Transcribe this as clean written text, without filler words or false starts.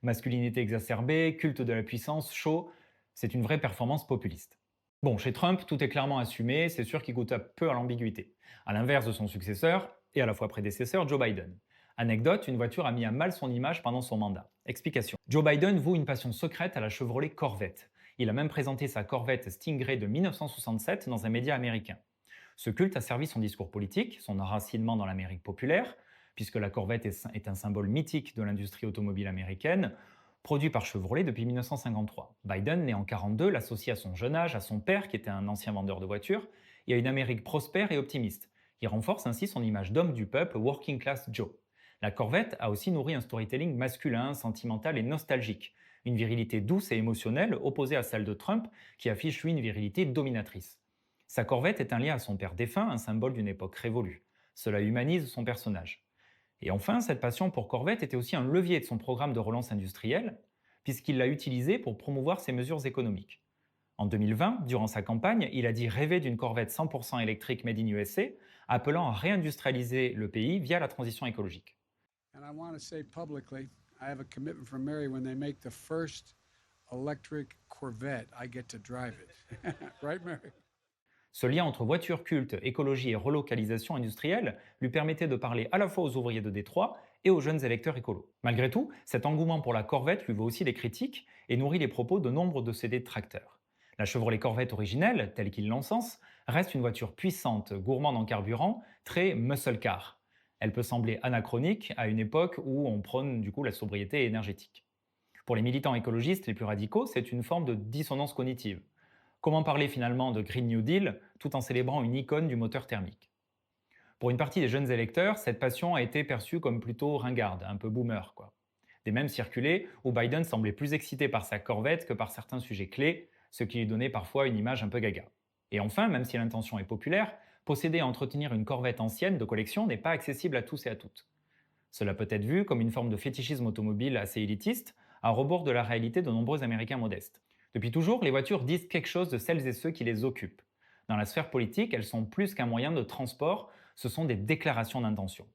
Masculinité exacerbée, culte de la puissance, show, c'est une vraie performance populiste. Bon, chez Trump, tout est clairement assumé, c'est sûr qu'il goûte un peu à l'ambiguïté. À l'inverse de son successeur, et à la fois prédécesseur, Joe Biden. Anecdote, une voiture a mis à mal son image pendant son mandat. Explication. Joe Biden voue une passion secrète à la Chevrolet Corvette. Il a même présenté sa Corvette Stingray de 1967 dans un média américain. Ce culte a servi son discours politique, son enracinement dans l'Amérique populaire, puisque la Corvette est un symbole mythique de l'industrie automobile américaine, produit par Chevrolet depuis 1953. Biden, né en 1942, l'associe à son jeune âge, à son père qui était un ancien vendeur de voitures, et à une Amérique prospère et optimiste. Il renforce ainsi son image d'homme du peuple, working class Joe. La Corvette a aussi nourri un storytelling masculin, sentimental et nostalgique, une virilité douce et émotionnelle opposée à celle de Trump qui affiche lui une virilité dominatrice. Sa Corvette est un lien à son père défunt, un symbole d'une époque révolue. Cela humanise son personnage. Et enfin, cette passion pour Corvette était aussi un levier de son programme de relance industrielle, puisqu'il l'a utilisé pour promouvoir ses mesures économiques. En 2020, durant sa campagne, il a dit rêver d'une Corvette 100% électrique made in USA, appelant à réindustrialiser le pays via la transition écologique. And I want to say publicly, I have a commitment from Mary when they make the first electric Corvette, I get to drive it. Right, Mary? Ce lien entre voiture culte, écologie et relocalisation industrielle lui permettait de parler à la fois aux ouvriers de Détroit et aux jeunes électeurs écolos. Malgré tout, cet engouement pour la Corvette lui vaut aussi des critiques et nourrit les propos de nombre de ses détracteurs. La Chevrolet Corvette originelle, telle qu'il l'encense, reste une voiture puissante, gourmande en carburant, très muscle car. Elle peut sembler anachronique à une époque où on prône du coup la sobriété énergétique. Pour les militants écologistes les plus radicaux, c'est une forme de dissonance cognitive. Comment parler finalement de Green New Deal tout en célébrant une icône du moteur thermique? Pour une partie des jeunes électeurs, cette passion a été perçue comme plutôt ringarde, un peu boomer, quoi. Des mèmes circulaient où Biden semblait plus excité par sa Corvette que par certains sujets clés, ce qui lui donnait parfois une image un peu gaga. Et enfin, même si l'intention est populaire, posséder et entretenir une Corvette ancienne de collection n'est pas accessible à tous et à toutes. Cela peut être vu comme une forme de fétichisme automobile assez élitiste, à rebours de la réalité de nombreux Américains modestes. Depuis toujours, les voitures disent quelque chose de celles et ceux qui les occupent. Dans la sphère politique, elles sont plus qu'un moyen de transport, ce sont des déclarations d'intention.